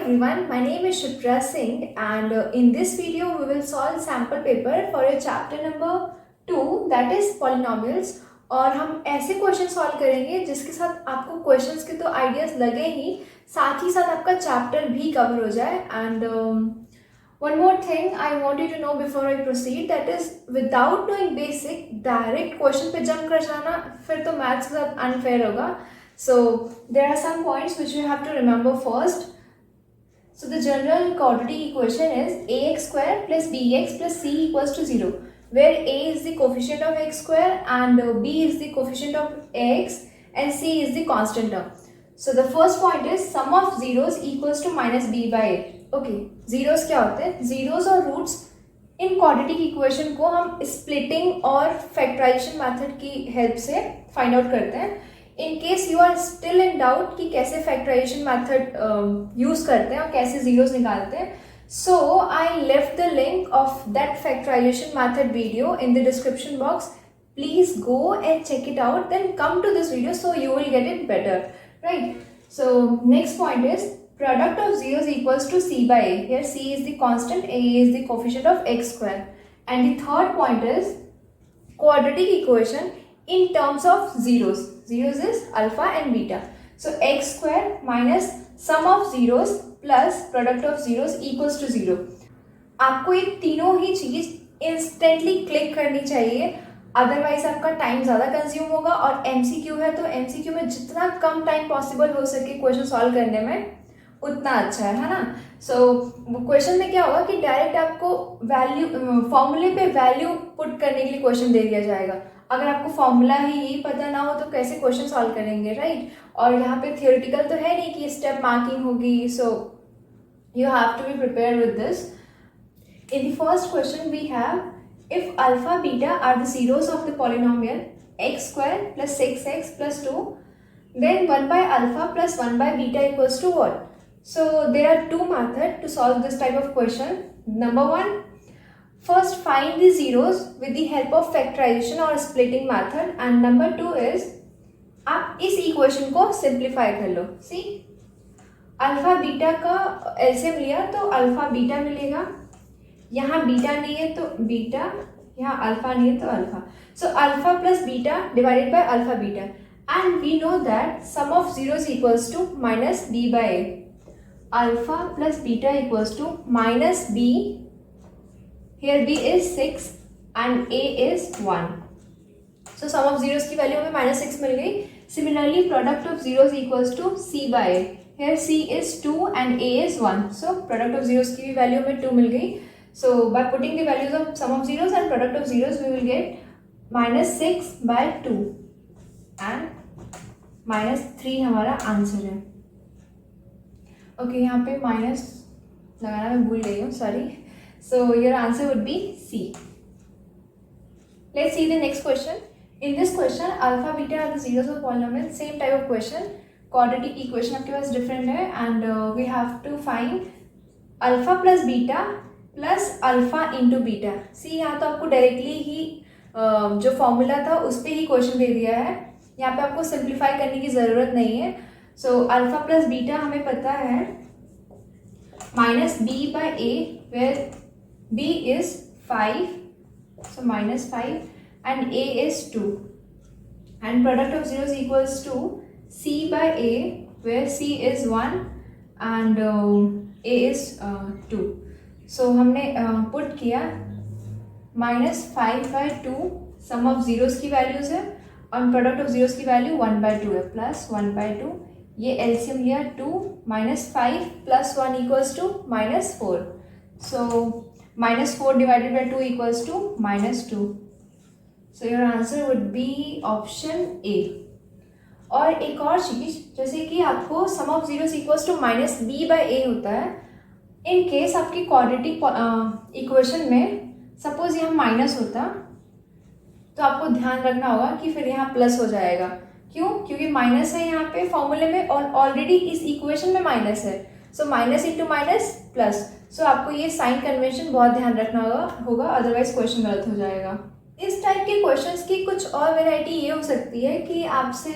everyone, my name is Shipra Singh and in this video we will solve sample paper for your chapter number 2 that is polynomials और हम ऐसे question solve करेंगे जिसके साथ आपको questions के तो आइडियाज लगे ही साथ आपका चैप्टर भी कवर हो जाए and one more thing I want you to know before I proceed that is without knowing basic direct question पे जंप कर जाना फिर तो मैथ्स के साथ अनफेयर होगा. So there are some points which you have to remember first. So the general quadratic equation is ax square plus bx plus c equals to 0, where a is the coefficient of x square and b is the coefficient of x and c is the constant term. So the first point is sum of zeros equals to minus b by a. Okay, zeros क्या होते हैं? Zeros और roots इन quadratic equation को हम splitting और factorization method की help से find out करते हैं. In case you are still in doubt कि कैसे factorization method use करते हैं और कैसे zeros निकालते हैं, so I left the link of that factorization method video in the description box. Please go and check it out, then come to this video so you will get it better, right? So next point is product of zeros equals to c by a. Here c is the constant, a is the coefficient of x square, and the third point is quadratic equation in terms of zeros. Zeros is alpha and beta. So x square minus sum of zeros plus product of zeros equals to 0. आपको ये तीनों ही चीज instantly click करनी चाहिए, otherwise आपका time ज़्यादा consume होगा. और एमसीक्यू है तो एमसीक्यू में जितना कम टाइम पॉसिबल हो सके क्वेश्चन सॉल्व करने में उतना अच्छा है ना. सो क्वेश्चन में क्या होगा कि डायरेक्ट आपको वैल्यू फॉर्मूले पे वैल्यू पुट करने के लिए क्वेश्चन दे दिया जाएगा. अगर आपको फॉर्मूला ही यही पता ना हो तो कैसे क्वेश्चन सॉल्व करेंगे, राइट? और यहाँ पे थियोरेटिकल तो है नहीं कि स्टेप मार्किंग होगी. So you have to be prepare with this. In the first question we have if alpha beta are the zeros of the polynomial x square plus 6x plus 2, then 1 by alpha plus 1 by beta equals to what? So there are two methods to solve this type of question. Number one, first find the zeros with the help of factorization or splitting method, and number two is आप इस equation को simplify कर लो. C alpha beta का LCM लिया तो alpha beta मिलेगा, यहाँ beta नहीं है तो बीटा, यहाँ अल्फा नहीं है तो alpha. So alpha plus beta divided by alpha beta, and we know that sum of zeros equals to minus B by A. Alpha plus beta equals to minus B, here B is 6 and A is 1. So sum of zeros की value हमें -6 मिल गई. Similarly product of zeros equals to C by A. Here C is 2 and A is 1. So product of zeros की भी value हमें 2 मिल गई. So by putting the values of sum of zeros and product of zeros, we will get -6 by 2 and -3 हमारा answer है. Okay, यहाँ पे minus लगाना मैं भूल गई हूँ, sorry. So your answer would be C. Let's see the next question. In this question, alpha beta are the zeros of polynomial. Same type of question. Quadratic equation आपके पास different है and we have to find alpha plus beta plus alpha into beta. See यहाँ तो आपको directly ही जो formula था उस पर ही question दे दिया है, यहाँ पे आपको सिंप्लीफाई करने की ज़रूरत नहीं है. सो अल्फा प्लस बीटा हमें पता है minus B by A, where B is 5, so -5 and A is 2, and product of zeros equals to C by A, where C is 1 and A is 2. So हमने put किया -5 by 2 sum of zeros की values है और product of zeros की value 1 by 2 है, plus 1 by 2. ये LCM लिया 2 -5 plus 1 equals to -4. So -4 divided by 2 equals to -2. So your answer would be option A. और एक और चीज, जैसे कि आपको sum of zeros equals to -b by a होता है. इन केस आपकी क्वाड्रेटिक इक्वेशन में सपोज यहाँ माइनस होता तो आपको ध्यान रखना होगा कि फिर यहाँ प्लस हो जाएगा. क्यों? क्योंकि माइनस है यहाँ पे फॉर्मूले में और ऑलरेडी इस इक्वेशन में माइनस है. So minus into minus plus. So आपको ये साइन कन्वेंशन बहुत ध्यान रखना होगा अदरवाइज क्वेश्चन गलत हो जाएगा. इस टाइप के क्वेश्चंस की कुछ और वेराइटी ये हो सकती है कि आपसे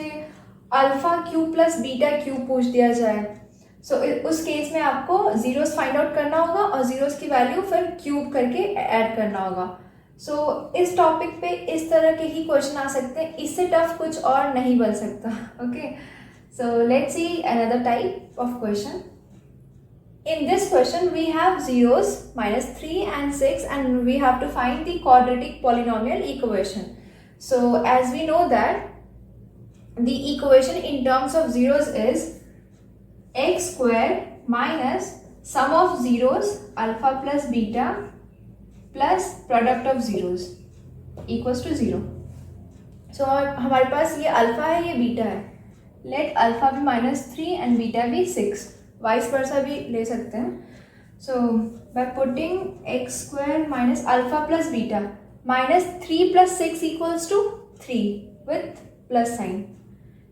alpha cube plus beta cube पूछ दिया जाए. सो उस केस में आपको जीरोस फाइंड आउट करना होगा और जीरोस की वैल्यू फिर क्यूब करके ऐड करना होगा। सो इस टॉपिक पे इस तरह के ही क्वेश्चन आ सकते हैं, इससे टफ कुछ और नहीं बन सकता। Okay, so let's see another type of question. In this question we have zeros -3 and 6 and we have to find the quadratic polynomial equation. So as we know that the equation in terms of zeros is x square minus sum of zeros alpha plus beta plus product of zeros equals to 0. So हमारे पास ये alpha है, ये beta है। Let alpha भी -3 and beta भी 6, vice versa भी ले सकते हैं। So by putting x square minus alpha plus beta -3 + 6 = 3 with plus sign.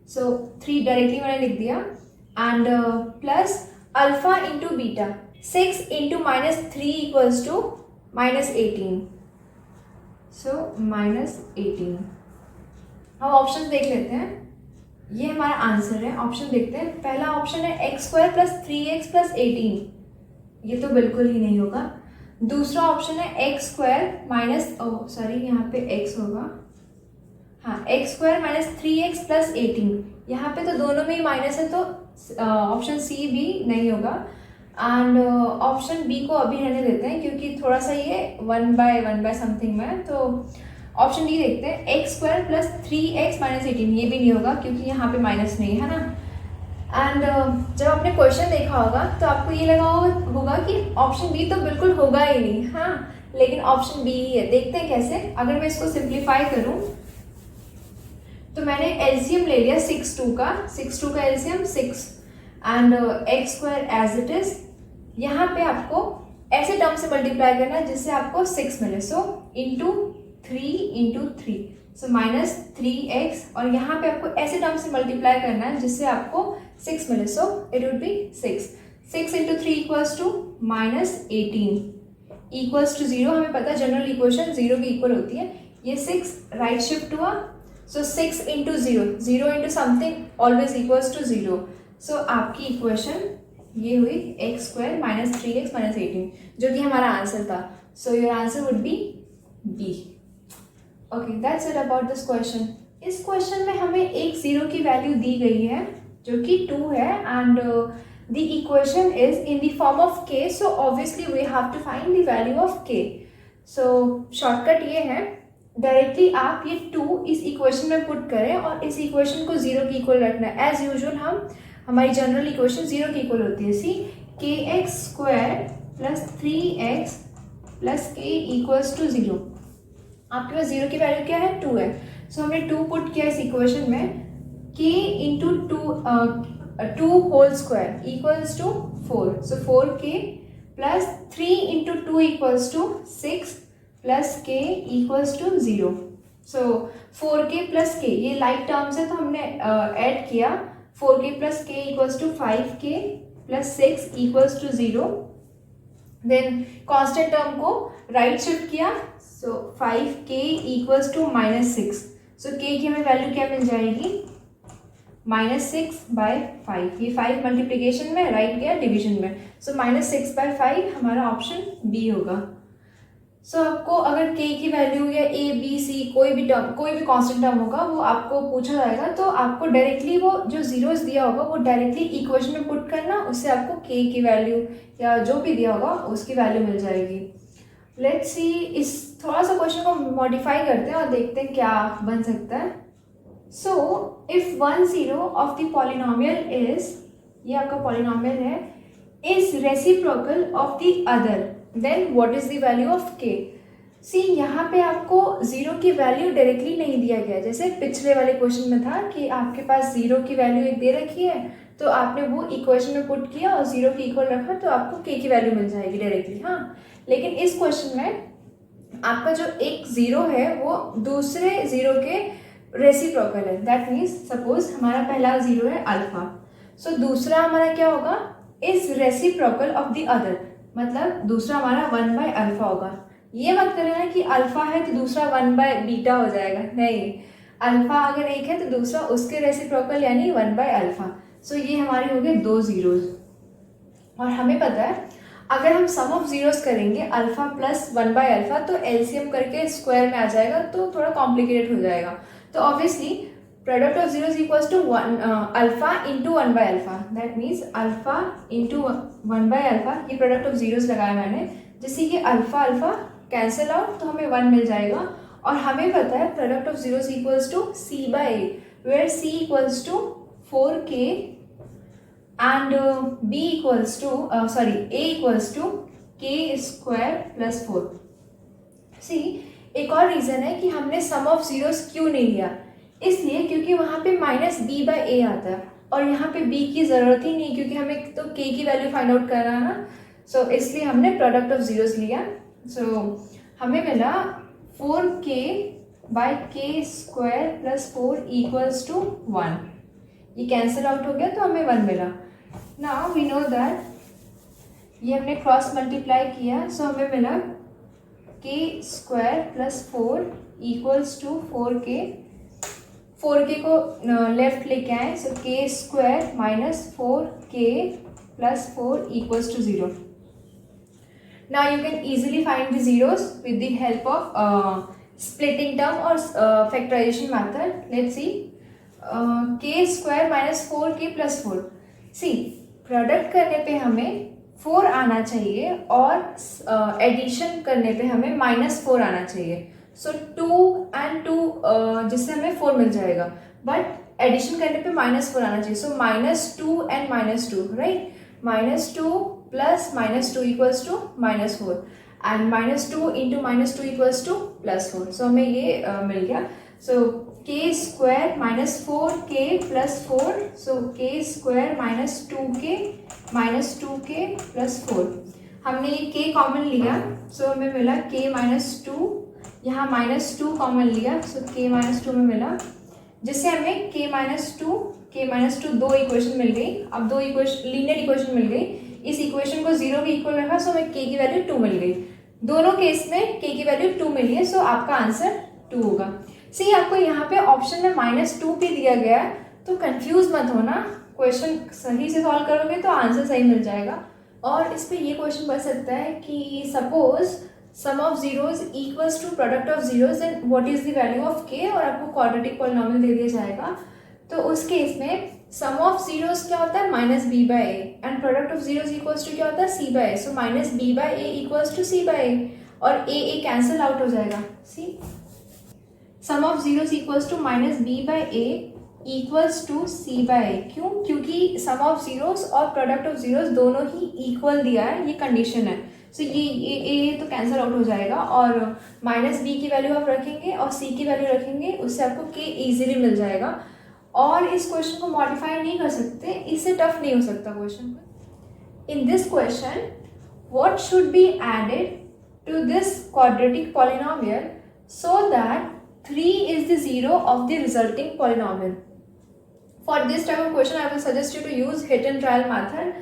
So 3 directly मैंने लिख दिया and plus alpha into beta 6 × -3 = -18। So -18। हम ऑप्शन देख लेते हैं। ये हमारा आंसर है। ऑप्शन देखते हैं। पहला ऑप्शन है x² + 3x + 18, ये तो बिल्कुल ही नहीं होगा। दूसरा ऑप्शन है x² यहाँ पे x होगा, हाँ x² - 3x + 18, यहाँ पे तो दोनों में ही माइनस है, तो ऑप्शन सी भी नहीं होगा। एंड ऑप्शन बी को अभी रहने देते हैं क्योंकि थोड़ा सा ये 1/1 समथिंग में है। तो ऑप्शन डी देखते हैं, x² + 3x - 18, ये भी नहीं होगा क्योंकि यहाँ पे माइनस नहीं है ना। एंड जब आपने क्वेश्चन देखा होगा तो आपको ये लगा होगा कि ऑप्शन बी तो बिल्कुल होगा ही नहीं, हाँ, लेकिन ऑप्शन बी ही है। देखते हैं कैसे। अगर मैं इसको सिंप्लीफाई करूँ तो मैंने एलसीएम ले लिया 6/2 का LCM 6 and x² as it is. यहाँ पे आपको ऐसे टर्म से मल्टीप्लाई करना है जिससे आपको 6 मिले। सो इंटू 3 × 3, सो -3x, और यहाँ पे आपको ऐसे टर्म से मल्टीप्लाई करना है जिससे आपको 6 मिले। So it would be 6 × 3 = -18 = 0। हमें पता है जनरल इक्वेशन 0 की इक्वल होती है। ये 6 राइट शिफ्ट हुआ, सो 6 × 0, 0 × समथिंग ऑलवेज इक्वल्स टू 0। सो आपकी इक्वेशन ये हुई x² - 3x - 18, जो कि हमारा आंसर था। So your answer would be B. Okay, that's it about this question. इस क्वेश्चन में हमें एक जीरो की वैल्यू दी गई है जो कि 2 है and the equation is in the form of k, so obviously we have to find the value of k। So shortcut ये है, डायरेक्टली आप ये 2 इस इक्वेशन में पुट करें और इस इक्वेशन को 0 की इक्वल रखना है। एज यूजुअल हमारी जनरल इक्वेशन 0 की इक्वल होती है। सी kx² + 3x + k = 0। आपके पास 0 की वैल्यू क्या है, 2 है। सो हमने 2 पुट किया इस इक्वेशन में, k × 2 होल स्क्वायर = 4। सो 4k + 3 × 2 = 6 + k = 0। सो 4k + k, ये लाइक टर्म्स है तो हमने ऐड किया। 4k + k = 5k + 6 = 0। Then constant term को राइट शिफ्ट किया, सो 5k = -6। सो k की हमें वैल्यू क्या मिल जाएगी, -6/5। ये 5 मल्टीप्लिकेशन में, राइट गया डिवीजन में, सो -6/5 हमारा ऑप्शन बी होगा। सो आपको अगर k की वैल्यू या a b c कोई भी कांस्टेंट टर्म होगा वो आपको पूछा जाएगा, तो आपको डायरेक्टली वो जो जीरोस दिया होगा वो डायरेक्टली इक्वेशन में पुट करना, उससे आपको k की वैल्यू या जो भी दिया होगा उसकी वैल्यू मिल जाएगी। लेट्स सी, इस थोड़ा सा क्वेश्चन को मॉडिफाई करते हैं और देखते हैं क्या बन सकता है। So if 1 0 of the polynomial is, ये आपका पॉलिनोमियल है, is reciprocal of the other, then what is the value of k। See यहाँ पे आपको 0 की वैल्यू डायरेक्टली नहीं दिया गया, जैसे पिछले वाले क्वेश्चन में था कि आपके पास 0 की वैल्यू एक दे रखी है तो आपने वो इक्वेशन में पुट किया और 0 की इक्वल रखा तो आपको k की वैल्यू मिल जाएगी डायरेक्टली। हाँ, लेकिन इस क्वेश्चन में आपका जो एक 0 है वो दूसरे 0 के रेसिप्रोकल है। दैट मीन्स सपोज हमारा पहला 0 है अल्फा, सो दूसरा हमारा क्या होगा, is reciprocal of the other, मतलब दूसरा हमारा 1/अल्फा होगा। ये मत करना कि अल्फा है तो दूसरा 1/बीटा हो जाएगा, नहीं, अल्फा अगर एक है तो दूसरा उसके रेसिप्रोकल यानी 1/अल्फा। सो ये हमारे हो गए 2 जीरोज। और हमें पता है अगर हम सम ऑफ जीरोस करेंगे अल्फा प्लस 1/अल्फा तो एलसीएम करके स्क्वायर में आ जाएगा, तो थोड़ा कॉम्प्लिकेटेड हो जाएगा। तो obviously product of zeros equals to alpha into 1/अल्फा, दैट मीन्स अल्फा इंटू 1/अल्फा। ये प्रोडक्ट ऑफ जीरोस लगाया मैंने, जिससे कि अल्फा अल्फा कैंसिल आउट तो हमें 1 मिल जाएगा। और हमें पता है product of zeros equals to c/a, where c equals to 4k and b equals to a equals to k square plus 4। सी एक और रीज़न है कि हमने सम ऑफ जीरोस क्यों नहीं लिया, इसलिए क्योंकि वहाँ पे -b/a आता है और यहाँ पे b की ज़रूरत ही नहीं, क्योंकि हमें तो k की वैल्यू फाइंड आउट करना है ना। सो इसलिए हमने प्रोडक्ट ऑफ जीरोस लिया। सो हमें मिला 4k/k square plus 4 equals to 1। ये कैंसिल आउट हो गया तो हमें 1 मिला। नाउ वी नो दैट ये हमने क्रॉस मल्टीप्लाई किया, सो हमें मिला k square plus 4 equals to 4k। 4k को लेफ्ट लेके आए, so k square minus 4k plus 4 equals to 0। Now you can easily find the zeros with the help of splitting term or factorization method. Let's see. K square minus 4k plus 4. C product करने पे हमें 4 आना चाहिए और addition करने पे हमें -4 आना चाहिए। सो 2 and 2 जिससे हमें 4 मिल जाएगा, बट एडिशन करने पे -4 आना चाहिए। So -2 and -2, right. -2 plus -2 equals to -4 and -2 into -2 equals to +4। So हमें ये मिल गया। So k square minus 4k plus 4, so k square minus 2k plus 4। हमने ये k कॉमन लिया, सो हमें मिला k -2, यहाँ -2 कॉमन लिया, सो k -2 में मिला, जिससे हमें k -2 दो इक्वेशन मिल गई। अब दो इक्वेशन लीनियर इक्वेशन मिल गई, इस इक्वेशन को 0 के इक्वल रखा, सो हमें k की वैल्यू 2 मिल गई। दोनों केस में k की वैल्यू 2 मिली है, सो आपका आंसर 2 होगा। सी आपको यहाँ पे ऑप्शन में -2 भी दिया गया है, तो कंफ्यूज मत होना, क्वेश्चन सही से सॉल्व करोगे तो आंसर सही मिल जाएगा। और इस पे ये क्वेश्चन बन सकता है कि suppose sum of zeros equals to product of zeros and what is the value of k, और आपको क्वाड्रेटिक पॉलिनोमियल दे दिया जाएगा। तो उस केस में सम ऑफ जीरोस क्या होता है -b/a and product of zeros equals to क्या होता है c/a। So -b/a equals to c/a और a कैंसिल आउट हो जाएगा। See sum of zeros equals to -b/a equals to c/a। क्यों? क्योंकि सम ऑफ जीरोस और प्रोडक्ट ऑफ जीरोस दोनों ही इक्वल दिया है, ये कंडीशन है। सो ये तो कैंसिल आउट हो जाएगा और -b की वैल्यू आप रखेंगे और c की वैल्यू रखेंगे, उससे आपको k इजीली मिल जाएगा। और इस क्वेश्चन को मॉडिफाई नहीं कर सकते, इससे टफ नहीं हो सकता question. In this question what should be added to this quadratic polynomial so that 3 is the zero of the resulting polynomial. For this type of question I will suggest you to use hit and trial method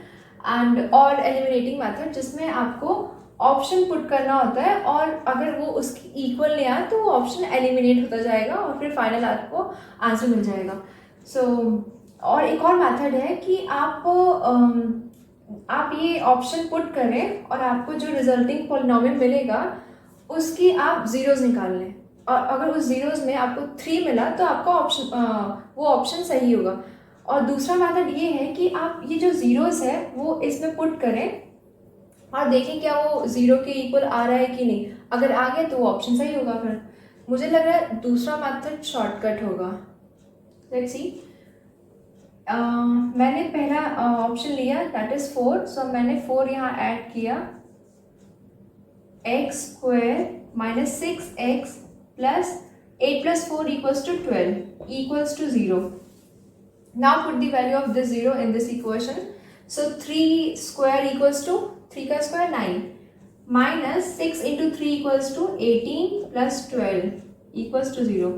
and or eliminating method, जिसमें आपको option put करना होता है और अगर वो उसकी equal नहीं आया तो वो ऑप्शन एलिमिनेट होता जाएगा और फिर फाइनल आपको आंसर मिल जाएगा। सो और एक और मेथड है कि आप ये ऑप्शन पुट करें और आपको जो रिजल्टिंग पॉलिनोमियल मिलेगा उसकी आप जीरोस निकाल लें, और अगर उस जीरोस में आपको 3 मिला तो आपका वो ऑप्शन सही होगा। और दूसरा मेथड ये है कि आप ये जो जीरोस है वो इसमें पुट करें और देखें क्या वो 0 के इक्वल आ रहा है कि नहीं। अगर आ गया तो वो ऑप्शन सही होगा। फिर मुझे लग रहा है दूसरा मेथड शॉर्टकट होगा। Let's see. मैंने पहला ऑप्शन लिया दैट इज 4, सो मैंने 4 यहाँ ऐड किया, x square minus 6x plus 8 plus 4 equals to 12 equals to 0. Now put the value of this 0 in this equation. So 3 square equals to 3 का square 9 minus 6 into 3 equals to 18 plus 12 equals to 0.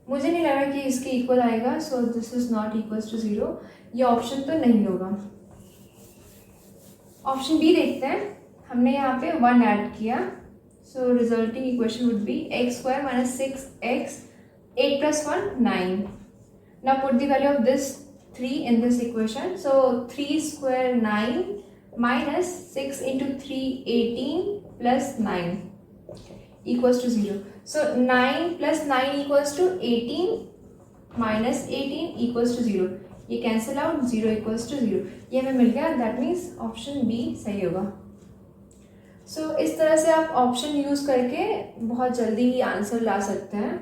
मुझे नहीं लग रहा कि इसके equal आएगा, so this is not equals to 0. ये option तो नहीं होगा। ऑप्शन बी देखते हैं। हमने यहाँ पे 1 ऐड किया, so resulting equation would be x square minus 6x 8 plus 1 9. Now put the value of this 3 in this equation. So 3 square 9 minus 6 into 3 18 plus 9 equals to 0. So 9 plus 9 equals to 18 minus 18 equals to 0. ये cancel out, 0 equals to 0. ये हमें मिल गया. That means option B सही होगा. सो इस तरह से आप ऑप्शन यूज़ करके बहुत जल्दी ही आंसर ला सकते हैं.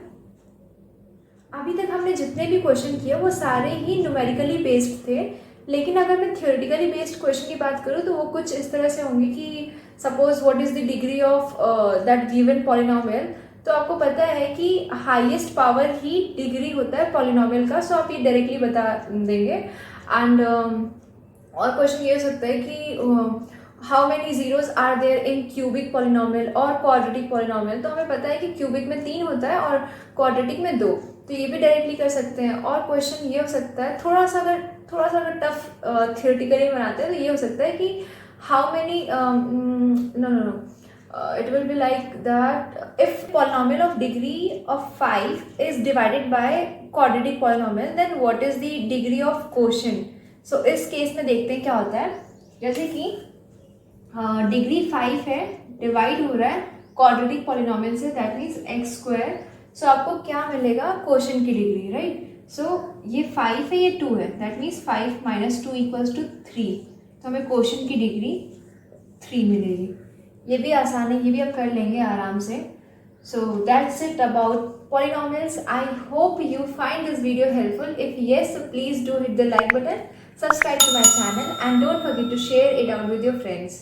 अभी तक हमने जितने भी क्वेश्चन किए वो सारे ही न्यूमेरिकली बेस्ड थे, लेकिन अगर मैं थ्योरेटिकली बेस्ड क्वेश्चन की बात करूँ तो वो कुछ इस तरह से होंगे कि suppose what is the degree of that given polynomial. तो आपको पता है कि हाईएस्ट पावर ही डिग्री होता है पॉलिनोमियल का. सो आप ये डायरेक्टली बता देंगे. एंड और क्वेश्चन ये हो सकता है कि how many zeros are there in cubic polynomial और क्वाड्रेटिक पॉलिनोमियल. तो हमें पता है कि क्यूबिक में 3 होता है और क्वाड्रेटिक में 2. तो ये भी डायरेक्टली कर सकते हैं. और क्वेश्चन ये हो सकता है थोड़ा सा अगर टफ थियोरेटिकली बनाते हैं तो ये हो सकता है कि how many no it will be like that if polynomial of degree of 5 is divided by quadratic polynomial then what is the degree of quotient. so इस केस में देखते हैं क्या होता है. जैसे कि डिग्री 5 है, डिवाइड हो रहा है क्वाड्रेटिक पॉलिनोमियल से, दैट मीन्स एक्स स्क्वायर. सो आपको क्या मिलेगा, क्वोशिएंट की डिग्री, राइट. सो ये 5 है, ये 2 है, that means 5 minus 2 equals to 3. तो हमें क्वोशिएंट की डिग्री 3 मिलेगी. ये भी आसान है, ये भी आप कर लेंगे आराम से. So that's it about polynomials. I hope you find this video helpful. If yes, so please do hit the like button, subscribe to my channel and don't forget to share it out with your friends.